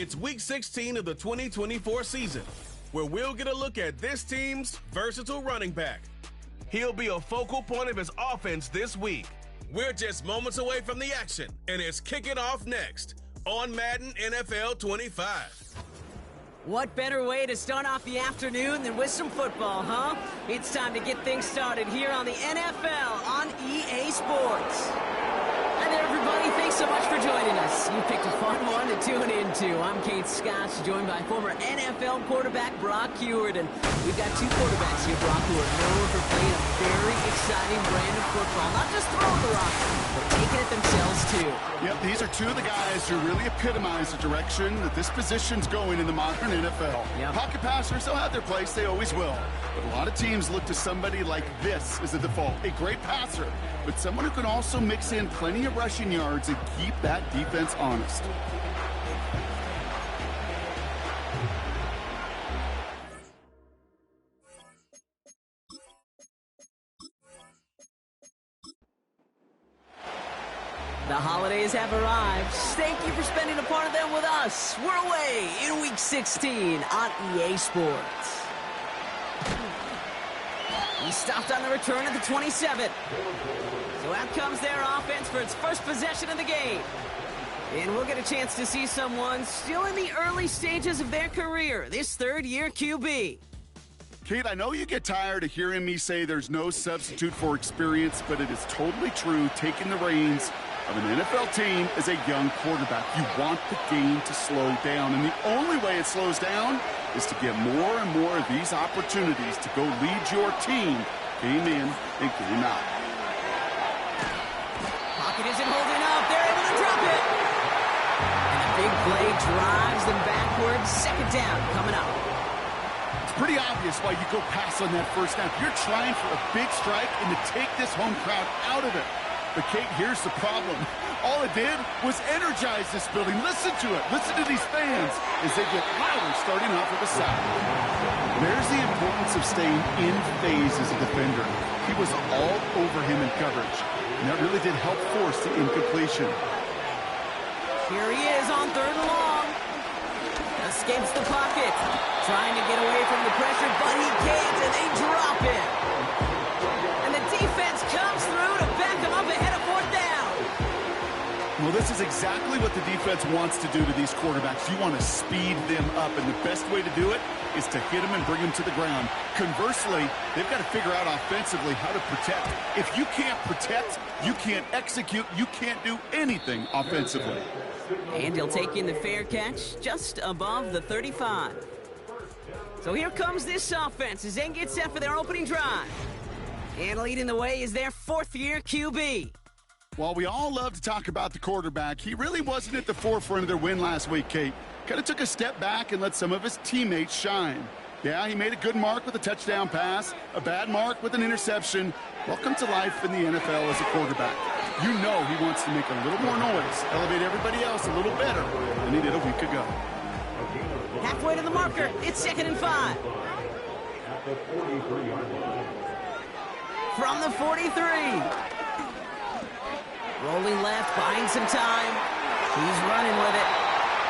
It's Week 16 of the 2024 season, where we'll get a look at this team's versatile running back. He'll be a focal point of his offense this week. We're just moments away from the action, and it's kicking off next on Madden NFL 25. What better way to start off the afternoon than with some football, huh? It's time to get things started here on the NFL on EA Sports. Hi there, everybody. Thanks so much for joining us. You picked a fun one to tune into. I'm Kate Scott, joined by former NFL quarterback Brock Huard. And we've got two quarterbacks here, Brock, who are known for playing a very exciting brand of football. Not just throwing the rock, but taking it themselves, too. Yep, these are two of the guys who really epitomize the direction that this position's going in the modern NFL. Yep. Pocket passers, they'll have their place. They always will. But a lot of teams look to somebody like this as a default. A great passer, but someone who can also mix in plenty of rushing yards and keep that defense honest. The holidays have arrived. Thank you for spending a part of them with us. We're away in Week 16 on EA Sports. He stopped on the return at the 27. So out comes their offense for its first possession of the game. And we'll get a chance to see someone still in the early stages of their career, this third-year QB. Kate, I know you get tired of hearing me say there's no substitute for experience, but it is totally true. Taking the reins of an NFL team as a young quarterback, you want the game to slow down, and the only way it slows down is to get more and more of these opportunities to go lead your team game in and game out. Pocket isn't holding up. They're able to drop it. And a big play drives them backwards. Second down coming up. It's pretty obvious why you go pass on that first snap. You're trying for a big strike and to take this home crowd out of it. But, Kate, here's the problem. All it did was energize this building. Listen to it. Listen to these fans as they get louder starting off with a side. There's the importance of staying in phase as a defender. He was all over him in coverage, and that really did help force the incompletion. Here he is on third and long. Escapes the pocket. Trying to get away from the pressure, but he can't, and they drop it. And the defense comes through to back him up ahead of fourth down. Well, this is exactly what the defense wants to do to these quarterbacks. You want to speed them up, and the best way to do it is to hit them and bring them to the ground. Conversely, they've got to figure out offensively how to protect. If you can't protect, you can't execute, you can't do anything offensively. And he'll take in the fair catch just above the 35. So here comes this offense as they get set for their opening drive. And leading the way is their fourth-year QB. While we all love to talk about the quarterback, he really wasn't at the forefront of their win last week, Kate. Kind of took a step back and let some of his teammates shine. Yeah, he made a good mark with a touchdown pass, a bad mark with an interception. Welcome to life in the NFL as a quarterback. You know he wants to make a little more noise, elevate everybody else a little better than he did a week ago. Halfway to the marker, it's 2nd and 5. From the 43. Rolling left, buying some time. He's running with it.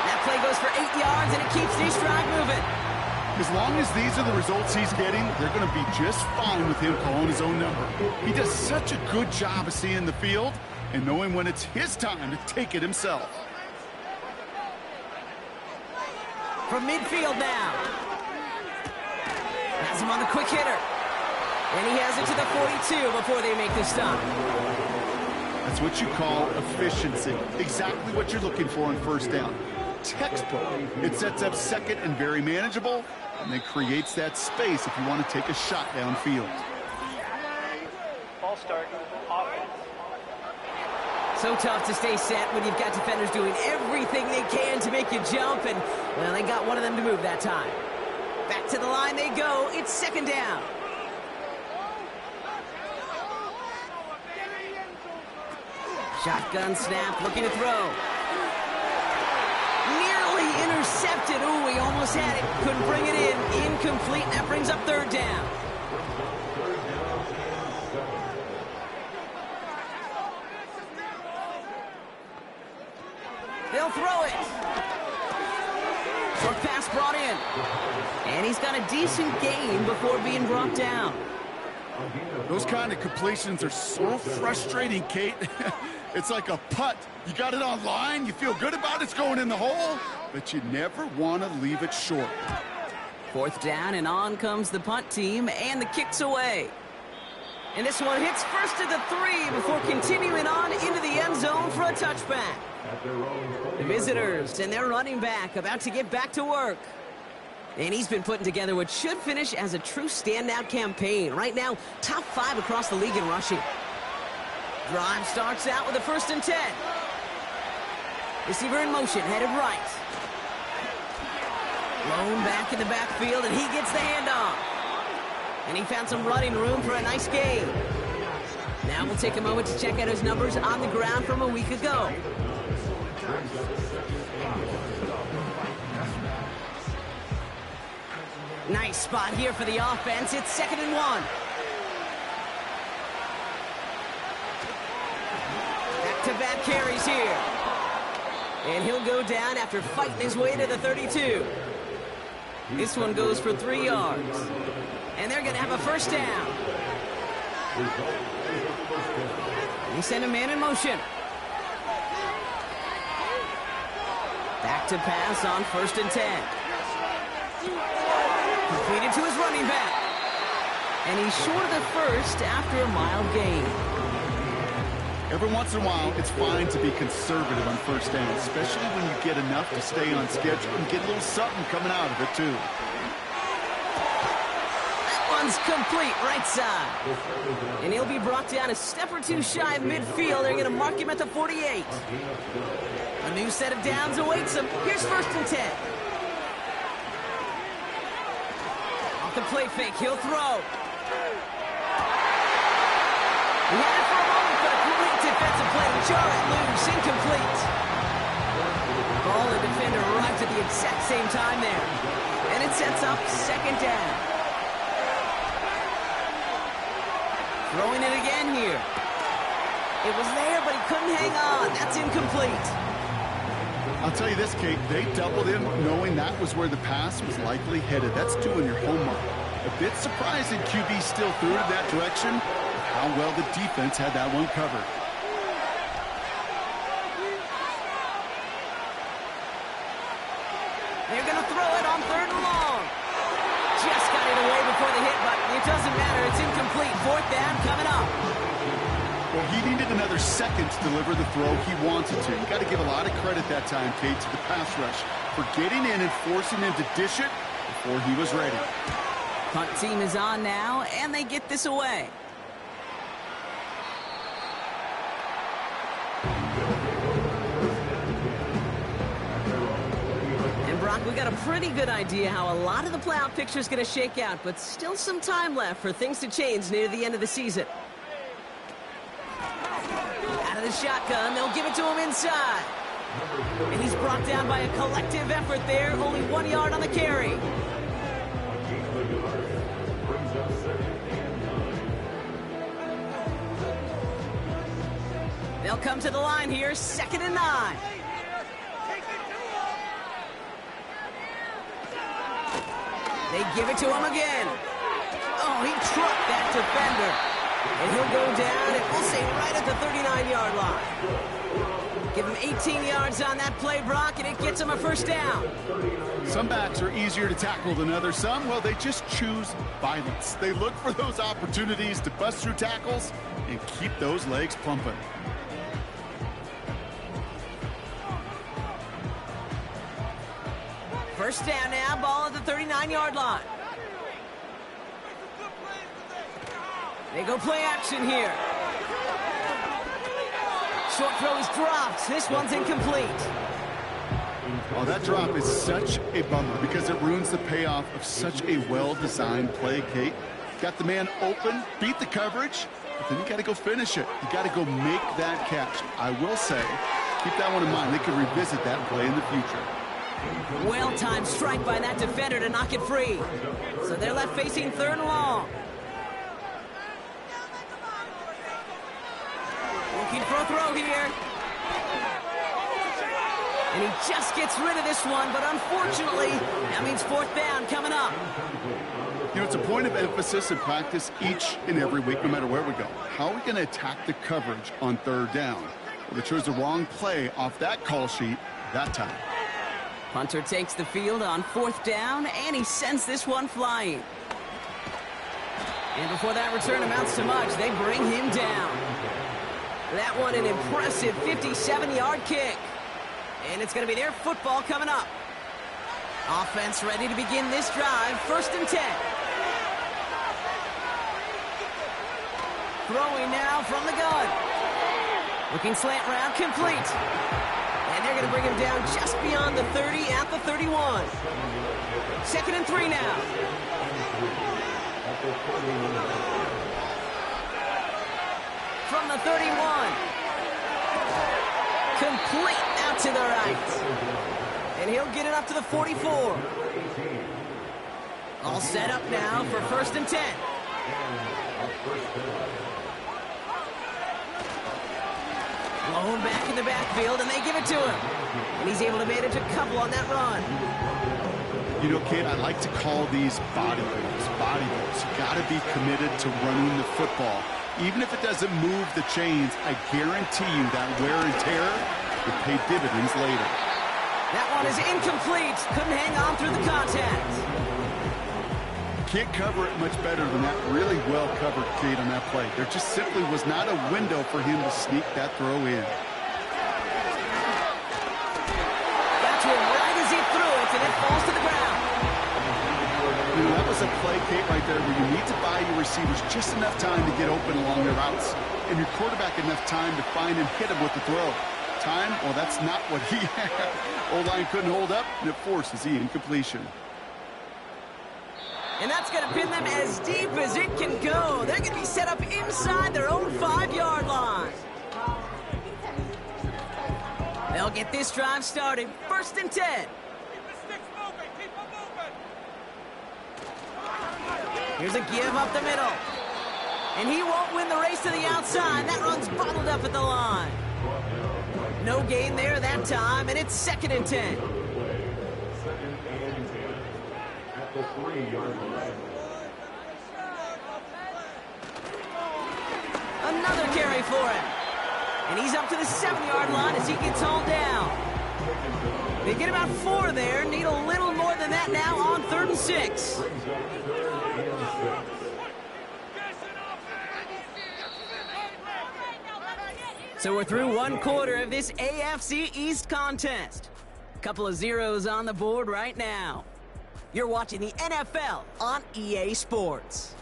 That play goes for 8 yards, and it keeps this drive moving. As long as these are the results he's getting, they're going to be just fine with him calling his own number. He does such a good job of seeing the field and knowing when it's his time to take it himself. From midfield now. Has him on the quick hitter. And he has it to the 42 before they make the stop. That's what you call efficiency. Exactly what you're looking for on first down. Textbook. It sets up second and very manageable, and then creates that space if you want to take a shot downfield. Ball start, offense. So tough to stay set when you've got defenders doing everything they can to make you jump, and, well, they got one of them to move that time. Back to the line they go. It's 2nd down. Shotgun snap, looking to throw. Nearly intercepted. Ooh, he almost had it. Couldn't bring it in. Incomplete. That brings up 3rd down. They'll throw it. Short pass brought in. And he's got a decent gain before being brought down. Those kind of completions are so frustrating, Kate. It's like a putt. You got it on line, you feel good about it's going in the hole, but you never want to leave it short. 4th down, and on comes the punt team, and the kick's away. And this one hits first at the 3 before continuing on into the end zone for a touchback. The visitors and their running back about to get back to work. And he's been putting together what should finish as a true standout campaign. Right now, top 5 across the league in rushing. Drive starts out with a 1st and 10. Receiver in motion, headed right. Lone back in the backfield, and he gets the handoff. And he found some running room for a nice gain. Now we'll take a moment to check out his numbers on the ground from a week ago. Nice spot here for the offense. It's 2nd and 1. Back-to-back carries here. And he'll go down after fighting his way to the 32. This one goes for 3 yards. And they're going to have a 1st down. He sent a man in motion. Back to pass on 1st and 10. Completed to his running back. And he's short of the 1st after a mild gain. Every once in a while, it's fine to be conservative on 1st down, especially when you get enough to stay on schedule and get a little something coming out of it, too. That one's complete, right side. And he'll be brought down a step or 2 shy of midfield. They're going to mark him at the 48. A new set of downs awaits him. Here's 1st and 10. Off the play fake, he'll throw. He had it for a moment, but a great defensive play to jar it loose, incomplete. Ball and defender arrived at the exact same time there. And it sets up 2nd down. Throwing it again here. It was there, but he couldn't hang on. That's incomplete. I'll tell you this, Kate, they doubled him knowing that was where the pass was likely headed. That's doing your homework. A bit surprising QB still threw it in that direction. How well the defense had that one covered. They're going to throw it on 3rd and long. Just got it away before the hit, but it doesn't matter. It's incomplete. 4th down coming up. Well, he needed another second to deliver the throw he wanted to. You got to give a lot of credit that time, Kate, to the pass rush for getting in and forcing him to dish it before he was ready. Punt team is on now, and they get this away. And Brock, we got a pretty good idea how a lot of the playoff picture is going to shake out, but still some time left for things to change near the end of the season. Out of the shotgun, they'll give it to him inside. And he's brought down by a collective effort there, only 1 yard on the carry. They'll come to the line here, 2nd and 9. They give it to him again. Oh, he trucked that defender. And he'll go down, and we'll say right at the 39-yard line. Give him 18 yards on that play, Brock, and it gets him a 1st down. Some backs are easier to tackle than others. Some, well, they just choose violence. They look for those opportunities to bust through tackles and keep those legs pumping. First down now, ball at the 39-yard line. They go play action here. Short throw is dropped. This one's incomplete. Oh, that drop is such a bummer because it ruins the payoff of such a well-designed play, Kate. Got the man open, beat the coverage, but then you got to go finish it. You got to go make that catch. I will say, keep that one in mind. They could revisit that play in the future. Well-timed strike by that defender to knock it free. So they're left facing 3rd and long. Looking for a throw here. And he just gets rid of this one, but unfortunately, that means fourth down coming up. You know, it's a point of emphasis in practice each and every week, no matter where we go. How are we going to attack the coverage on third down? Well, they chose the wrong play off that call sheet that time. Punter takes the field on fourth down, and he sends this one flying. And before that return amounts to much, they bring him down. That one an impressive 57-yard kick. And it's going to be their football coming up. Offense ready to begin this drive, 1st and 10. Throwing now from the gun. Looking slant route, complete. And they're going to bring him down just beyond the 30 at the 31. 2nd and 3 now. From the 31. Complete out to the right. And he'll get it up to the 44. All set up now for 1st and 10. Blown back in the backfield, and they give it to him. And he's able to manage a couple on that run. You know, Kate, I like to call these body blows. Body blows. You got to be committed to running the football. Even if it doesn't move the chains, I guarantee you that wear and tear will pay dividends later. That one is incomplete. Couldn't hang on through the contact. Can't cover it much better than that really well covered Kate on that play. There just simply was not a window for him to sneak that throw in. Got to him right as he threw it, and it falls to the ground. You know, that was a play, Kate, right there where you need to buy your receivers just enough time to get open along their routes, and your quarterback enough time to find and hit him with the throw. Time, well, that's not what he had. O-line couldn't hold up, and it forces the incompletion. And that's going to pin them as deep as it can go. They're going to be set up inside their own 5-yard line. They'll get this drive started. 1st and 10. Here's a give up the middle. And he won't win the race to the outside. That run's bottled up at the line. No gain there that time, and it's 2nd and 10. Another carry for him. And he's up to the 7-yard line as he gets hauled down. They get about 4 there. Need a little more than that now on 3rd and 6. So we're through 1 quarter of this AFC East contest. A couple of zeros on the board right now. You're watching the NFL on EA Sports.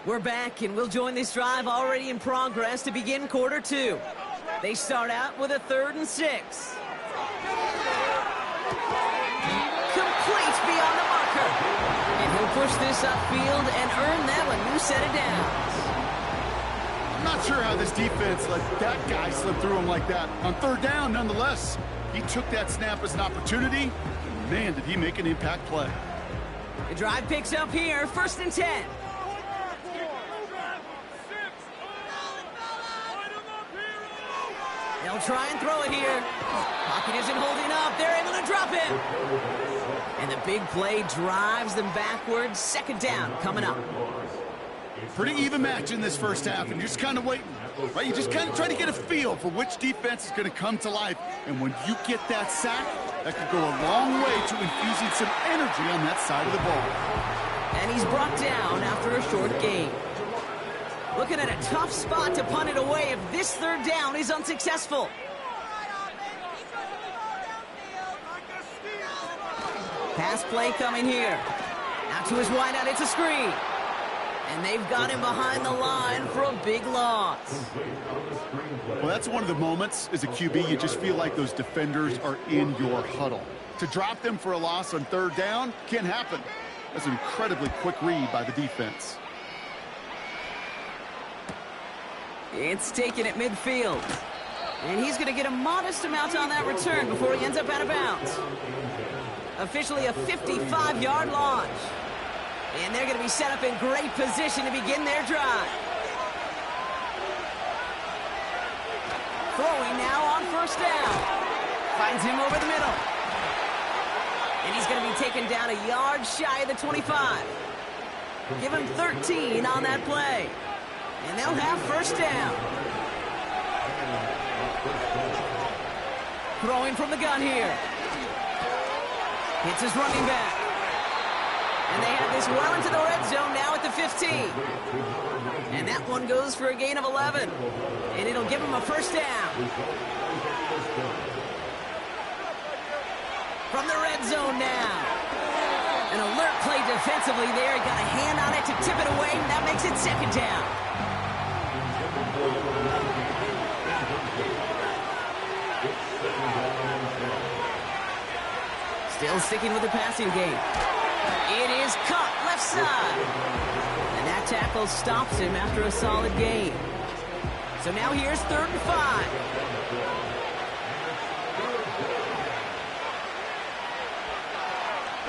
We're back, and we'll join this drive already in progress to begin quarter 2. They start out with a 3rd and 6. Complete beyond the marker. And he'll push this upfield and earn them a new set of downs. I'm not sure how this defense let that guy slip through him like that. On 3rd down, nonetheless, he took that snap as an opportunity. And man, did he make an impact play. The drive picks up here, 1st and 10. They'll try and throw it here. Pocket isn't holding up. They're able to drop him. And the big play drives them backwards. 2nd down coming up. Pretty even match in this first half, and you're just kind of waiting, right? You just kind of try to get a feel for which defense is going to come to life. And when you get that sack, that could go a long way to infusing some energy on that side of the ball. And he's brought down after a short gain. Looking at a tough spot to punt it away if this 3rd down is unsuccessful. Pass play coming here. Out to his wideout, it's a screen. And they've got him behind the line for a big loss. Well, that's one of the moments as a QB, you just feel like those defenders are in your huddle. To drop them for a loss on 3rd down can't happen. That's an incredibly quick read by the defense. It's taken at midfield. And he's going to get a modest amount on that return before he ends up out of bounds. Officially a 55-yard launch. And they're going to be set up in great position to begin their drive. Throwing now on first down. Finds him over the middle. And he's going to be taken down a yard shy of the 25. Give him 13 on that play. And they'll have first down. Throwing from the gun here. Hits his running back. And they have this well into the red zone now at the 15. And that one goes for a gain of 11. And it'll give him a first down. From the red zone now. An alert play defensively there. He got a hand on it to tip it away. And that makes it second down. Still sticking with the passing game. It is caught left side. And that tackle stops him after a solid gain. So now here's 3rd and 5.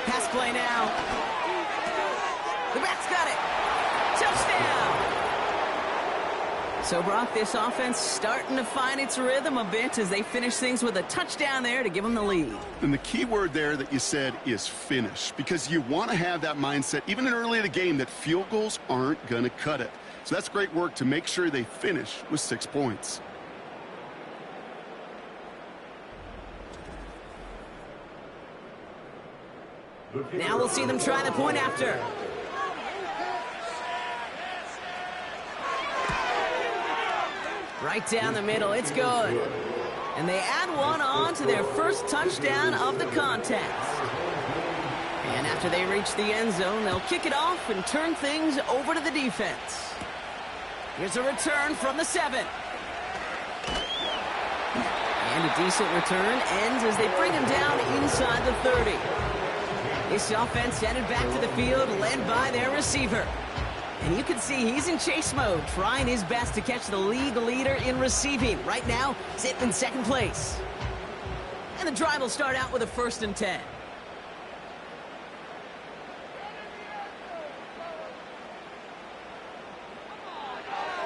Pass play now. The back's got it. Touchdown. So, Brock, this offense starting to find its rhythm a bit as they finish things with a touchdown there to give them the lead. And the key word there that you said is finish, because you want to have that mindset, even in early in the game, that field goals aren't going to cut it. So that's great work to make sure they finish with 6 points. Now we'll see them try the point after. Right down the middle, it's good. And they add one on to their first touchdown of the contest. And after they reach the end zone, they'll kick it off and turn things over to the defense. Here's a return from the 7. And a decent return ends as they bring him down inside the 30. This offense headed back to the field, led by their receiver. And you can see he's in chase mode, trying his best to catch the league leader in receiving. Right now, sitting in 2nd place. And the drive will start out with a 1st and 10.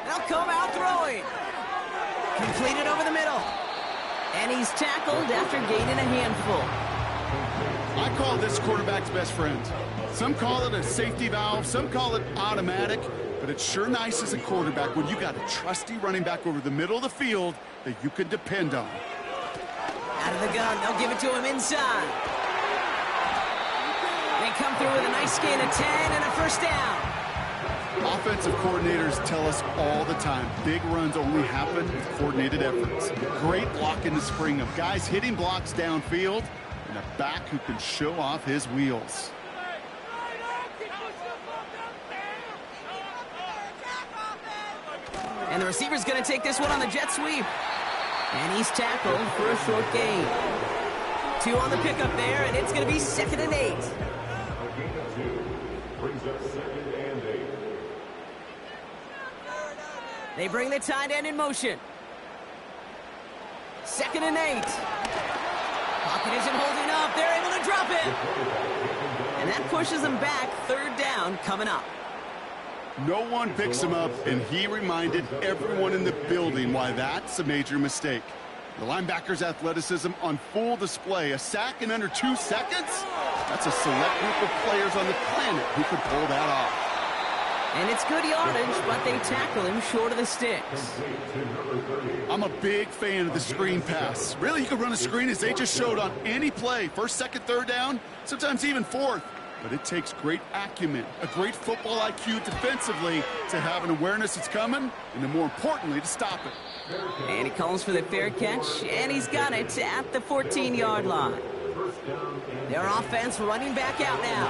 They'll come out throwing. Completed over the middle. And he's tackled after gaining a handful. I call this quarterback's best friend. Some call it a safety valve, some call it automatic, but it's sure nice as a quarterback when you got a trusty running back over the middle of the field that you can depend on. Out of the gun, they'll give it to him inside. They come through with a nice gain of 10 and a first down. Offensive coordinators tell us all the time, big runs only happen with coordinated efforts. Great block in the spring of guys hitting blocks downfield and a back who can show off his wheels. And the receiver's going to take this one on the jet sweep. And he's tackled for a short gain. 2 on the pickup there, and it's going to be 2nd and 8. They bring the tight end in motion. 2nd and 8. Pocket isn't holding up. They're able to drop it. And that pushes them back. 3rd down coming up. No one picks him up, and he reminded everyone in the building why that's a major mistake. The linebacker's athleticism on full display. A sack in under 2 seconds? That's a select group of players on the planet who could pull that off. And it's good yardage, but they tackle him short of the sticks. I'm a big fan of the screen pass. Really, you can run a screen as they just showed on any play. 1st, 2nd, 3rd down, sometimes even 4th. But it takes great acumen, a great football IQ defensively to have an awareness it's coming, and then more importantly, to stop it. And he calls for the fair catch, and he's got it at the 14-yard line. Their offense running back out now.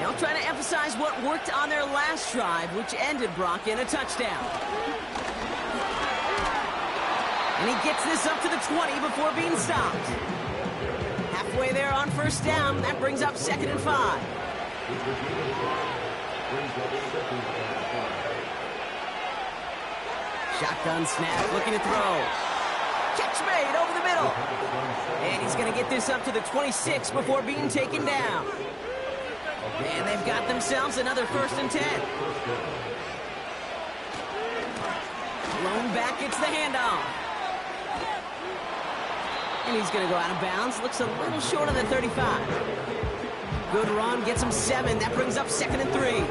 They'll try to emphasize what worked on their last drive, which ended Brock in a touchdown. And he gets this up to the 20 before being stopped. Halfway there on 1st down. That brings up 2nd and 5. Shotgun snap, looking to throw. Catch made over the middle. And he's going to get this up to the 26 before being taken down. And they've got themselves another 1st and 10. Lone back gets the handoff. And he's going to go out of bounds. Looks a little short of the 35. Good run, gets him 7. That brings up 2nd and 3.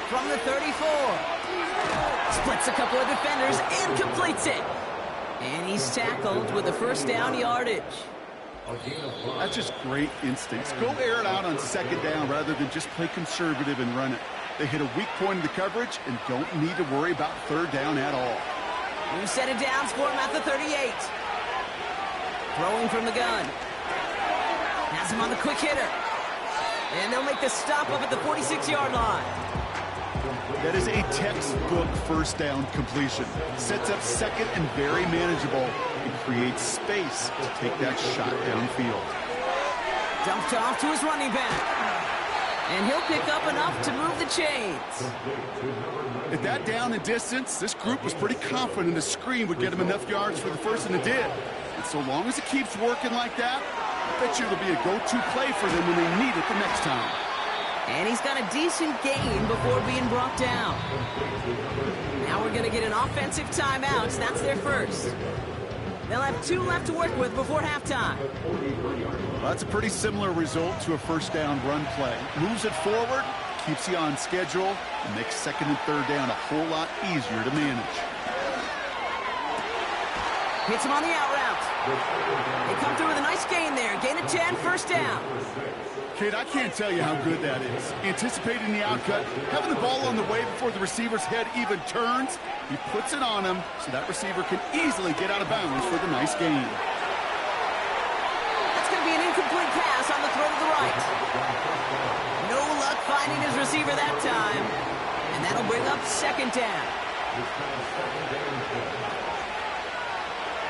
From the 34. Splits a couple of defenders and completes it. And he's tackled with the 1st down yardage. That's just great instincts. Go air it out on 2nd down rather than just play conservative and run it. They hit a weak point in the coverage and don't need to worry about 3rd down at all. New set of downs for him at the 38. Throwing from the gun. Has him on the quick hitter. And they'll make the stop up at the 46-yard line. That is a textbook 1st down completion. Sets up 2nd and very manageable and creates space to take that shot downfield. Dumped off to his running back. And he'll pick up enough to move the chains. At that down and distance, this group was pretty confident a screen would get him enough yards for the 1st, and it did. And so long as it keeps working like that, I bet you it'll be a go-to play for them when they need it the next time. And he's got a decent gain before being brought down. Now we're going to get an offensive timeout. That's their 1st. They'll have 2 left to work with before halftime. Well, that's a pretty similar result to a 1st down run play. Moves it forward, keeps you on schedule, and makes 2nd and 3rd down a whole lot easier to manage. Hits him on the out route. They come through with a nice gain there. Gain of 10, 1st down. Kid, I can't tell you how good that is. Anticipating the outcut, having the ball on the way before the receiver's head even turns, he puts it on him so that receiver can easily get out of bounds for the nice gain. That's going to be an incomplete pass on the throw to the right. No luck finding his receiver that time. And that'll bring up 2nd down.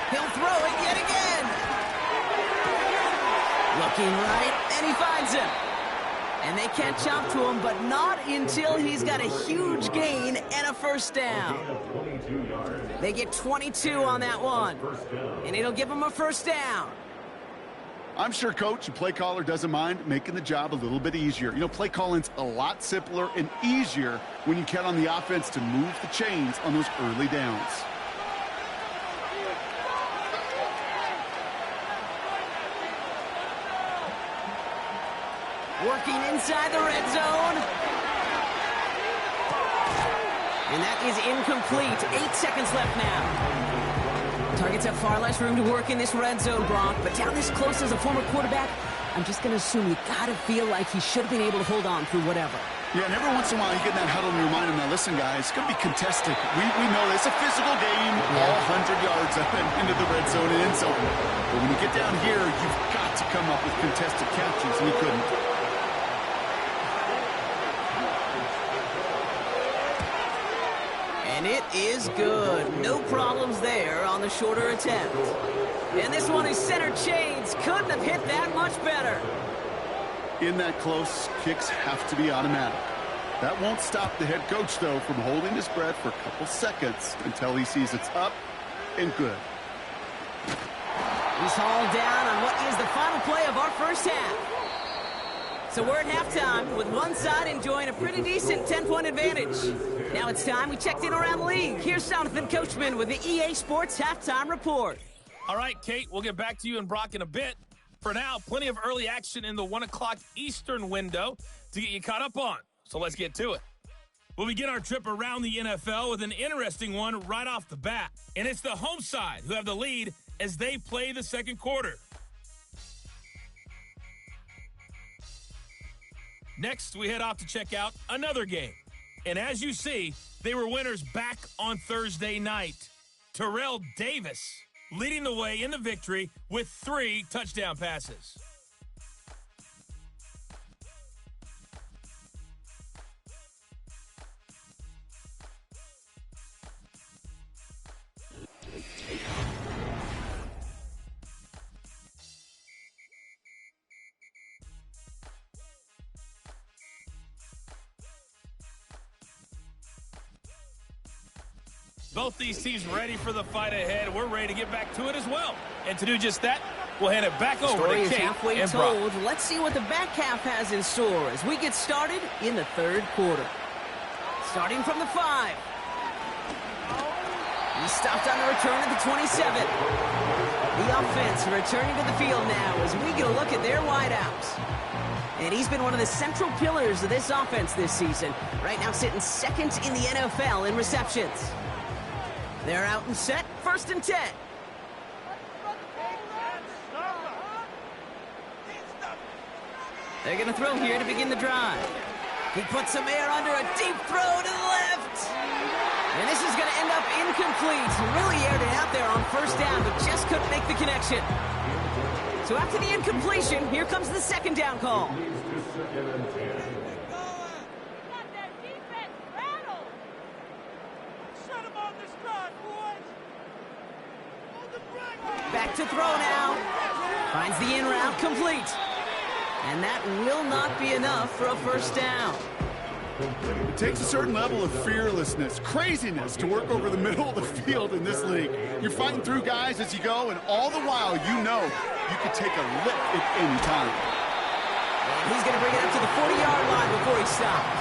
He'll throw it yet again. Looking right, and he finds him. And they catch up to him, but not until he's got a huge gain and a 1st down. They get 22 on that one, and it'll give them a 1st down. I'm sure coach and play caller doesn't mind making the job a little bit easier. You know, play calling's a lot simpler and easier when you count on the offense to move the chains on those early downs. Working inside the red zone. And that is incomplete. 8 seconds left now. Targets have far less room to work in this red zone, Brock, but down this close as a former quarterback, I'm just going to assume you got to feel like he should have been able to hold on through whatever. Yeah, and every once in a while you get in that huddle and you remind him, now listen, guys, it's going to be contested. We know it's a physical game, all 100 yards up and into the red zone and end zone. But when you get down here, you've got to come up with contested catches, and he couldn't. And it is good. No problems there on the shorter attempt. And this one is center chains. Couldn't have hit that much better. In that close, kicks have to be automatic. That won't stop the head coach, though, from holding his breath for a couple seconds until he sees it's up and good. He's hauled down on what is the final play of our 1st half. So we're at halftime with one side enjoying a pretty decent 10-point advantage. Now it's time we checked in around the league. Here's Jonathan Coachman with the EA Sports Halftime Report. All right, Kate, we'll get back to you and Brock in a bit. For now, plenty of early action in the 1 o'clock Eastern window to get you caught up on. So let's get to it. We'll begin our trip around the NFL with an interesting one right off the bat. And it's the home side who have the lead as they play the 2nd quarter. Next, we head off to check out another game. And as you see, they were winners back on Thursday night. Terrell Davis leading the way in the victory with 3 touchdown passes. Both these teams ready for the fight ahead. We're ready to get back to it as well. And to do just that, We'll hand it back over Story to is Kate halfway and Brock. told. Let's see what the back half has in store as we get started in the third quarter. Starting from the 5. He stopped on the return at the 27. The offense returning to the field now as we get a look at their wideouts. And he's been one of the central pillars of this offense this season. Right now sitting second in the NFL in receptions. They're out and set, 1st and 10. They're going to throw here to begin the drive. He puts some air under a deep throw to the left. And this is going to end up incomplete. Really aired it out there on 1st down, but just couldn't make the connection. So after the incompletion, here comes the 2nd down call. Back to throw now. Finds the in route complete. And that will not be enough for a 1st down. It takes a certain level of fearlessness, craziness to work over the middle of the field in this league. You're fighting through guys as you go, and all the while you know you could take a lick at any time. And he's going to bring it up to the 40-yard line before he stopped.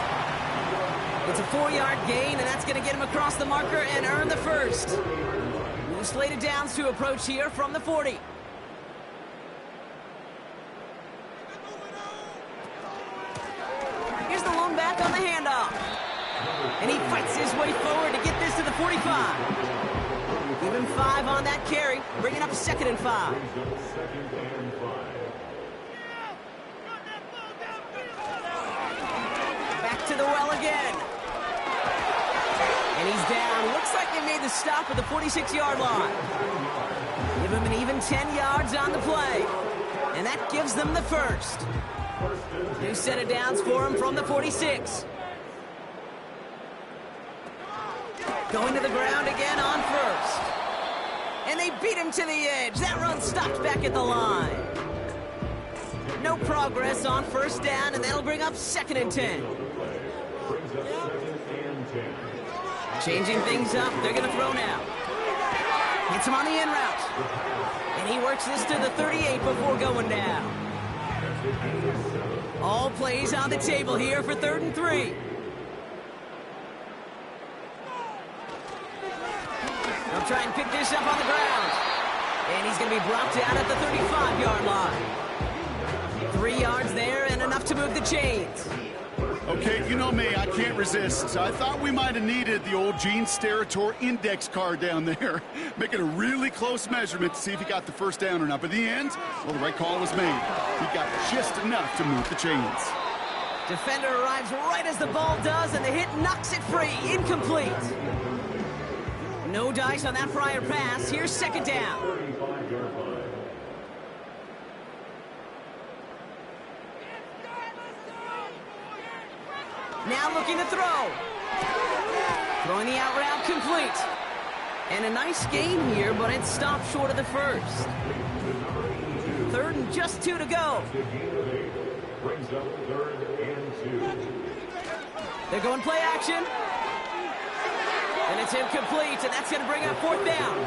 It's a 4-yard gain, and that's going to get him across the marker and earn the 1st. New slated downs to approach here from the 40. Here's the lone back on the handoff. And he fights his way forward to get this to the 45. Give him 5 on that carry, bringing up 2nd and 5. Back to the well again. And he's down. Looks like they made the stop at the 46-yard line. Give him an even 10 yards on the play. And that gives them the 1st. New set of downs for him from the 46. Going to the ground again on 1st. And they beat him to the edge. That run stopped back at the line. No progress on 1st down, and that'll bring up 2nd and 10. Changing things up. They're going to throw now. Hits him on the in route. And he works this to the 38 before going down. All plays on the table here for 3rd and 3. They'll try and pick this up on the ground. And he's going to be brought down at the 35-yard line. 3 yards there and enough to move the chains. Okay, you know me, I can't resist. I thought we might have needed the old Gene Steratore index card down there. Making a really close measurement to see if he got the 1st down or not. But in the end, well, the right call was made. He got just enough to move the chains. Defender arrives right as the ball does, and the hit knocks it free. Incomplete. No dice on that prior pass. Here's 2nd down. Now looking to throw. Throwing the out route complete. And a nice gain here, but it stopped short of the 1st. 3rd and just 2 to go. They're going play action. And it's incomplete, and that's going to bring up 4th down.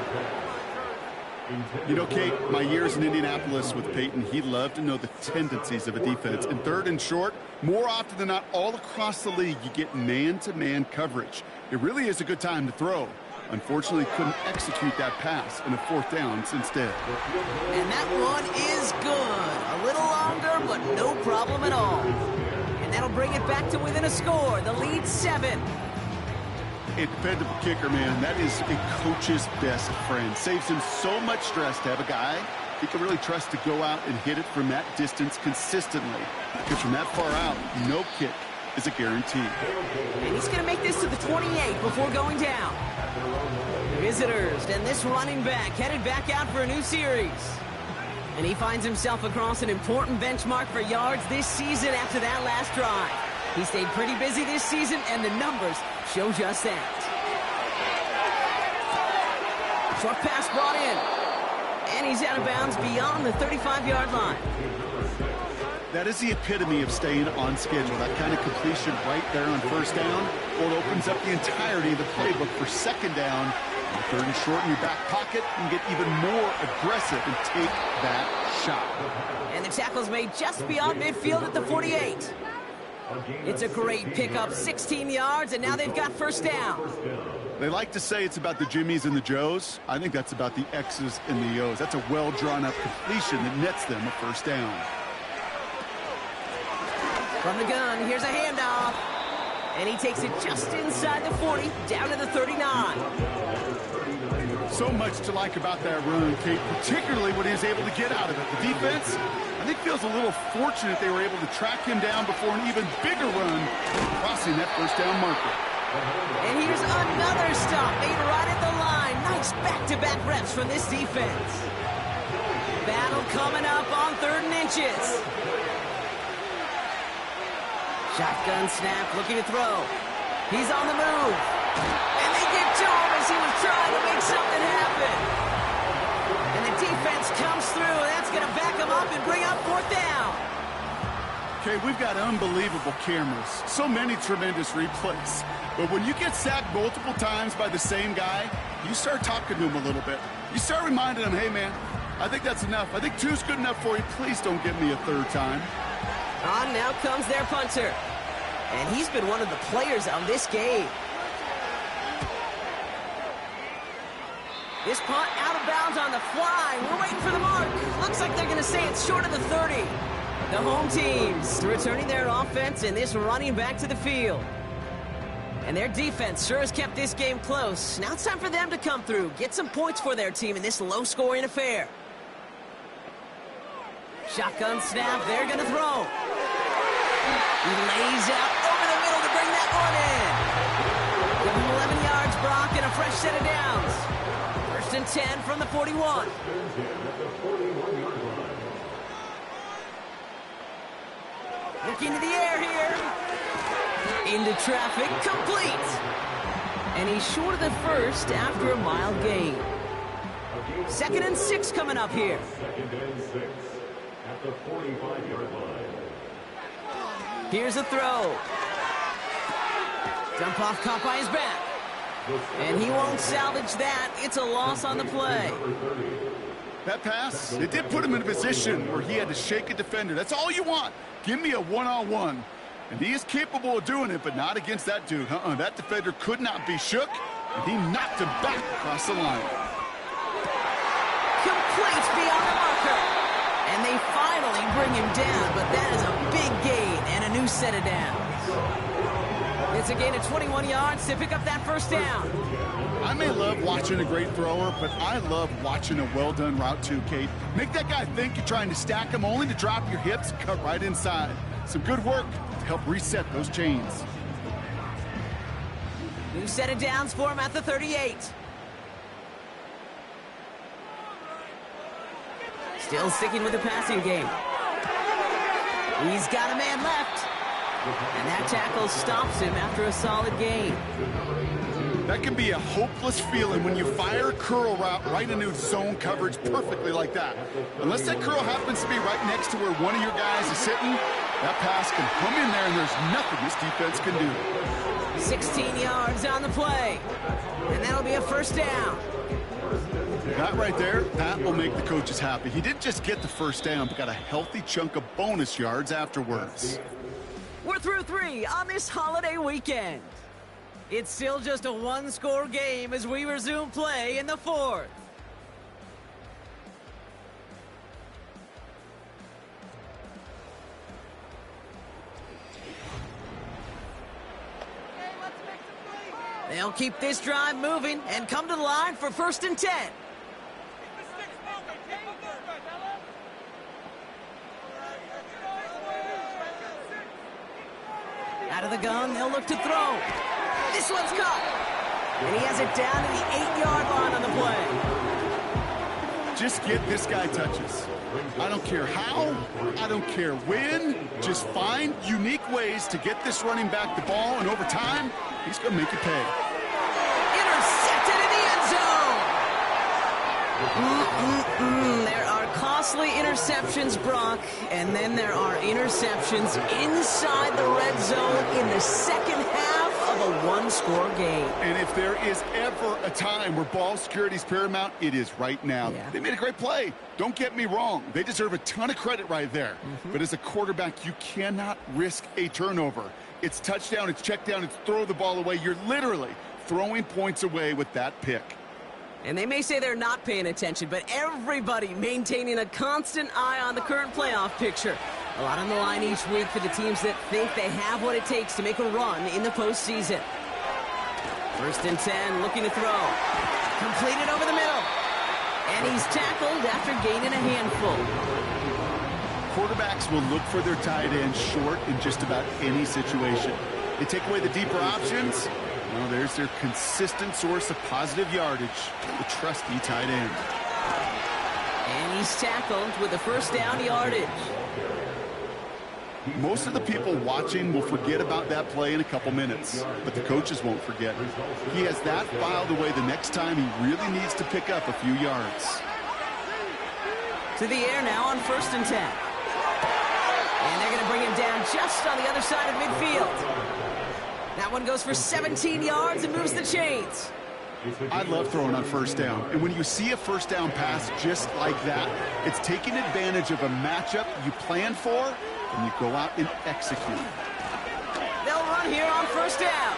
You know, Kate, my years in Indianapolis with Peyton, he loved to know the tendencies of a defense. In 3rd and short, more often than not, all across the league, you get man-to-man coverage. It really is a good time to throw. Unfortunately, couldn't execute that pass in a 4th down instead. And that one is good. A little longer, but no problem at all. And that'll bring it back to within a score. The lead 7. A dependable kicker, man, that is a coach's best friend. Saves him so much stress to have a guy he can really trust to go out and hit it from that distance consistently. Because from that far out, no kick is a guarantee. And he's going to make this to the 28 before going down. Visitors, and this running back headed back out for a new series. And he finds himself across an important benchmark for yards this season after that last drive. He stayed pretty busy this season, and the numbers show just that. Short pass brought in. And he's out of bounds beyond the 35-yard line. That is the epitome of staying on schedule. That kind of completion right there on 1st down. Well, it opens up the entirety of the playbook for 2nd down Third and short in your back pocket, and get even more aggressive and take that shot. And the tackle's made just beyond midfield at the 48. It's a great pickup, 16 yards, and now they've got first down. They like to say it's about the Jimmies and the Joes. I think that's about the X's and the O's. That's a well-drawn-up completion that nets them a first down. From the gun, here's a handoff. And he takes it just inside the 40, down to the 39. So much to like about that run, Kate, particularly when he was able to get out of it. The defense, I think, feels a little fortunate they were able to track him down before an even bigger run, crossing that first down marker. And here's another stop made right at the line. Nice back-to-back reps from this defense. Battle coming up on 3rd and inches. Shotgun snap, looking to throw. He's on the move. And they get to him as he was trying to make something happen. And the defense comes through, and that's going to back him up and bring up 4th down. Okay, we've got unbelievable cameras. So many tremendous replays. But when you get sacked multiple times by the same guy, you start talking to him a little bit. You start reminding him, hey, man, I think that's enough. I think 2's good enough for you. Please don't give me a 3rd time. On now comes their punter. And he's been one of the players on this game. This punt out of bounds on the fly. We're waiting for the mark. Looks like they're going to say it's short of the 30. The home teams returning their offense and this running back to the field. And their defense sure has kept this game close. Now it's time for them to come through, get some points for their team in this low-scoring affair. Shotgun snap, they're going to throw. He lays out over the middle to bring that one in. Give him 11 yards, Brock, and a fresh set of downs. 1st and 10 from the 41. Looking to the air here. Into traffic, complete. And he's short of the 1st after a mild gain. 2nd and 6 coming up here. 2nd and 6 at the 45-yard line. Here's a throw. Dump off caught by his back. And he won't salvage that. It's a loss on the play. That pass, it did put him in a position where he had to shake a defender. That's all you want. Give me a one-on-one. And he is capable of doing it, but not against that dude. That defender could not be shook, and he knocked him back across the line. Complete beyond the marker. And they finally bring him down, but that is a big gain and a new set of downs. It's a gain of 21 yards to pick up that first down. I may love watching a great thrower, but I love watching a well-done route too, Kate. Make that guy think you're trying to stack him only to drop your hips and cut right inside. Some good work to help reset those chains. New set of downs for him at the 38. Still sticking with the passing game. He's got a man left. And that tackle stops him after a solid gain. That can be a hopeless feeling when you fire a curl route right into zone coverage perfectly like that. Unless that curl happens to be right next to where one of your guys is sitting, that pass can come in there and there's nothing this defense can do. 16 yards on the play. And that'll be a first down. That right there, that will make the coaches happy. He didn't just get the first down, but got a healthy chunk of bonus yards afterwards. We're through 3 on this holiday weekend. It's still just a one-score game as we resume play in the 4th. They'll keep this drive moving and come to the line for 1st and 10. Out of the gun, they'll look to throw. This one's caught. And he has it down to the 8-yard line on the play. Just get this guy touches. I don't care how, I don't care when. Just find unique ways to get this running back the ball, and over time, he's going to make you pay. Intercepted in the end zone. There are costly interceptions, Brock, and then there are interceptions inside the red zone in the second half of a one-score game. And if there is ever a time where ball security is paramount, it is right now. Yeah. They made a great play. Don't get me wrong. They deserve a ton of credit right there. But as a quarterback, you cannot risk a turnover. It's touchdown, it's check down, it's throw the ball away. You're literally throwing points away with that pick. And they may say they're not paying attention, but everybody maintaining a constant eye on the current playoff picture. A lot on the line each week for the teams that think they have what it takes to make a run in the postseason. 1st and 10, looking to throw. Completed over the middle. And he's tackled after gaining a handful. Quarterbacks will look for their tight end short in just about any situation. They take away the deeper options. Well, there's their consistent source of positive yardage, the trusty tight end. And he's tackled with the first down yardage. Most of the people watching will forget about that play in a couple minutes, but the coaches won't forget. He has that filed away the next time he really needs to pick up a few yards. To the air now on 1st and 10. And they're going to bring him down just on the other side of midfield. That one goes for 17 yards and moves the chains. I love throwing on 1st down. And when you see a 1st down pass just like that, it's taking advantage of a matchup you planned for, and you go out and execute. They'll run here on 1st down.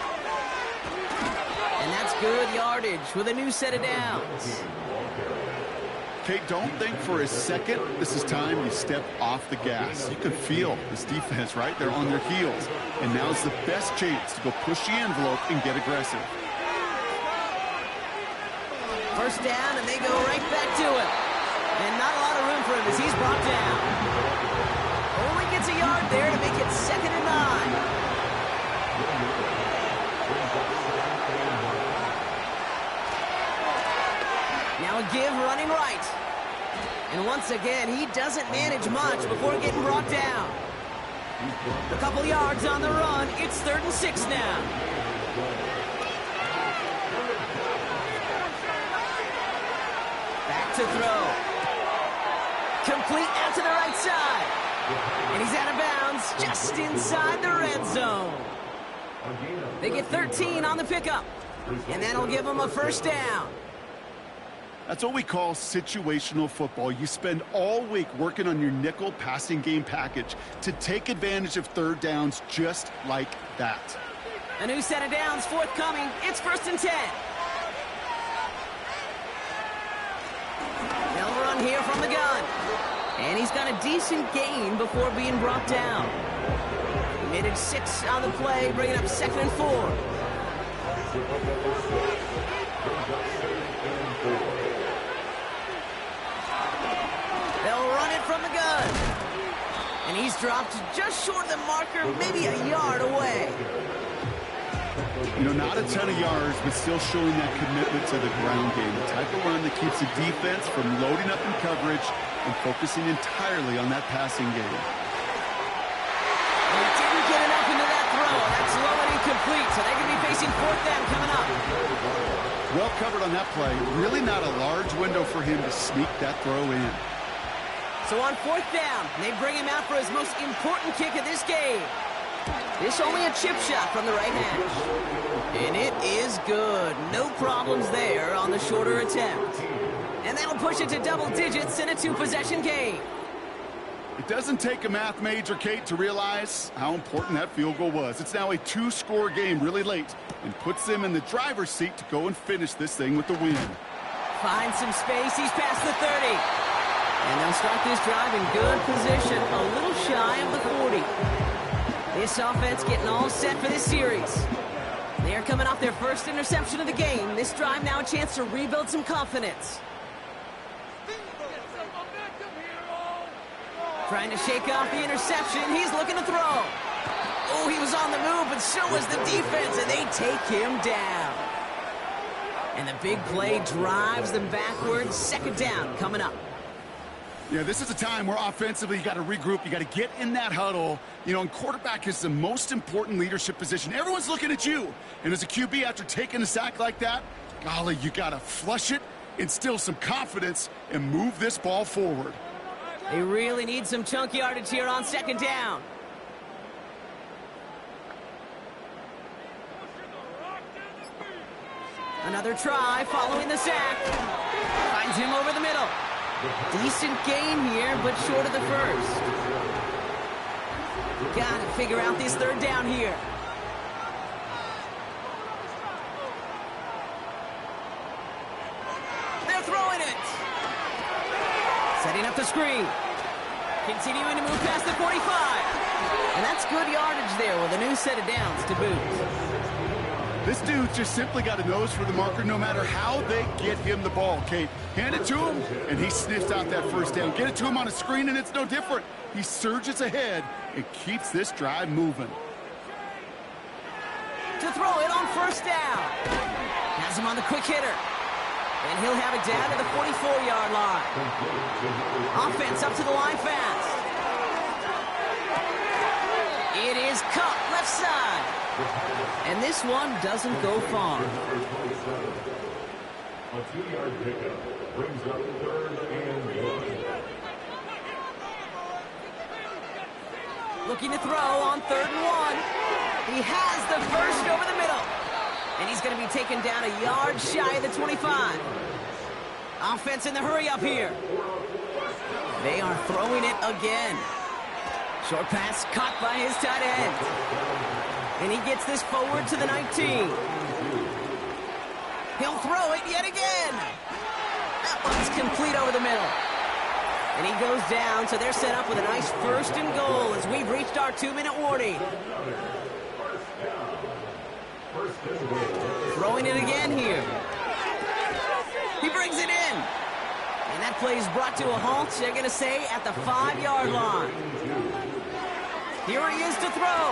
And that's good yardage with a new set of downs. Okay, don't think for a second this is time you step off the gas. You can feel this defense, right? They're on their heels. And now's the best chance to go push the envelope and get aggressive. 1st down, and they go right back to him. And not a lot of room for him as he's brought down. Only gets a yard there to make it 2nd and 9. Now a give running right. And once again, he doesn't manage much before getting brought down. A couple yards on the run. It's 3rd and 6 now. Back to throw. Complete out to the right side. And he's out of bounds just inside the red zone. They get 13 on the pickup. And that'll give them a 1st down. That's what we call situational football. You spend all week working on your nickel passing game package to take advantage of 3rd downs just like that. A new set of downs forthcoming. It's 1st and 10. They'll run here from the gun. And he's got a decent gain before being brought down. He made it 6 on the play, bringing up 2nd and 4. They'll run it from the gun. And he's dropped just short of the marker, maybe a yard away. You know, not a ton of yards, but still showing that commitment to the ground game. The type of run that keeps the defense from loading up in coverage and focusing entirely on that passing game. He didn't get enough into that throw. That's low and incomplete, so they're going to be facing 4th down coming up. Well covered on that play. Really not a large window for him to sneak that throw in. So on 4th down, they bring him out for his most important kick of this game. This only a chip shot from the right hash. And it is good. No problems there on the shorter attempt. And that'll push it to double digits in a 2-possession game. It doesn't take a math major, Kate, to realize how important that field goal was. It's now a 2-score game really late and puts them in the driver's seat to go and finish this thing with the win. Finds some space. He's past the 30. And they'll start this drive in good position, a little shy of the 40. This offense getting all set for this series. They're coming off their first interception of the game. This drive now a chance to rebuild some confidence. Trying to shake off the interception. He's looking to throw. Oh, he was on the move, but so was the defense, and they take him down. And the big play drives them backwards. 2nd down coming up. Yeah, this is a time where offensively you got to regroup. You got to get in that huddle. You know, and quarterback is the most important leadership position. Everyone's looking at you. And as a QB, after taking a sack like that, golly, you got to flush it, instill some confidence, and move this ball forward. They really need some chunk yardage here on 2nd down. Another try following the sack. Finds him over the middle. Decent gain here, but short of the first. Gotta figure out this third down here. They're throwing it. Setting up the screen. Continuing to move past the 45. And that's good yardage there with a new set of downs to boot. This dude's just simply got a nose for the marker no matter how they get him the ball, Kate. Hand it to him, and he sniffs out that first down. Get it to him on a screen, and it's no different. He surges ahead and keeps this drive moving. To throw it on first down. Has him on the quick hitter. And he'll have it down to the 44-yard line. Offense up to the line fast. It is cut left side. And this one doesn't go far. A 2-yard pickup brings up 3rd and 1. Looking to throw on 3rd and 1. He has the first over the middle. And he's going to be taken down a yard shy of the 25. Offense in the hurry up here. They are throwing it again. Short pass caught by his tight end. And he gets this forward to the 19. He'll throw it yet again. That one's complete over the middle. And he goes down, so they're set up with a nice 1st and goal as we've reached our 2-minute warning. Throwing it again here. He brings it in. And that play is brought to a halt, they're going to say, at the 5-yard line. Here he is to throw.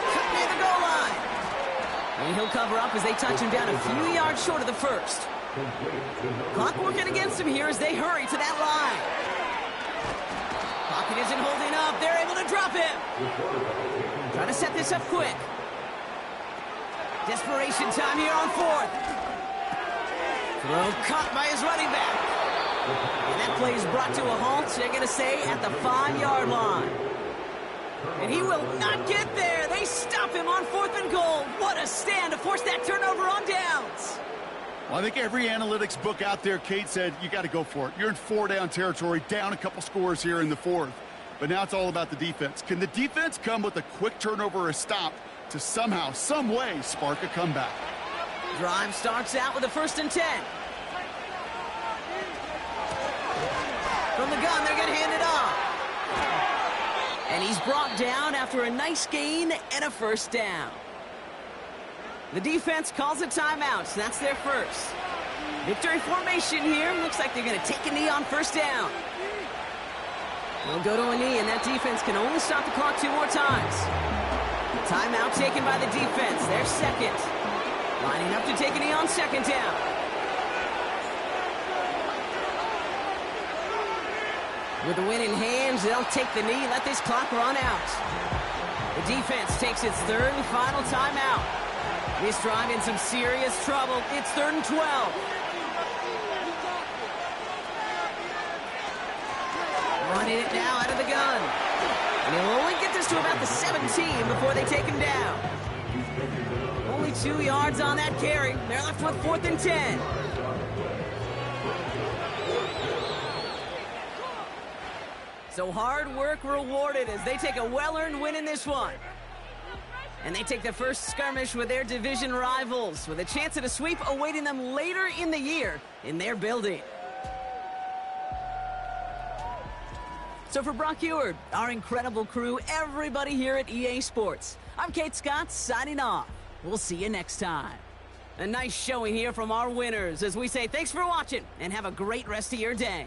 Cut near the goal line. And he'll cover up as they touch him down a few yards short of the first. Clock working against him here as they hurry to that line. Pocket isn't holding up. They're able to drop him. Trying to set this up quick. Desperation time here on 4th. Throw caught by his running back. And that play is brought to a halt, they're going to say, at the 5-yard line. And he will not get there. They stop him on 4th and goal. What a stand to force that turnover on downs. Well, I think every analytics book out there, Kate, said you got to go for it. You're in 4-down territory, down a couple scores here in the 4th. But now it's all about the defense. Can the defense come with a quick turnover or a stop to somehow, some way, spark a comeback? Drive starts out with a 1st and 10. From the gun, they're going to hand it off. And he's brought down after a nice gain and a 1st down. The defense calls a timeout, so that's their first. Victory formation here. Looks like they're going to take a knee on 1st down. They'll go to a knee, and that defense can only stop the clock 2 more times. Timeout taken by the defense. Their second. Lining up to take a knee on 2nd down. With the win in hands, they'll take the knee, let this clock run out. The defense takes its 3rd and final timeout. This drive in some serious trouble. It's 3rd and 12. Running it now out of the gun. And he'll only get this to about the 17 before they take him down. Only 2 yards on that carry. They're left with 4th and 10. So hard work rewarded as they take a well-earned win in this one. And they take the first skirmish with their division rivals with a chance at a sweep awaiting them later in the year in their building. So for Brock Eward, our incredible crew, everybody here at EA Sports, I'm Kate Scott signing off. We'll see you next time. A nice showing here from our winners as we say thanks for watching and have a great rest of your day.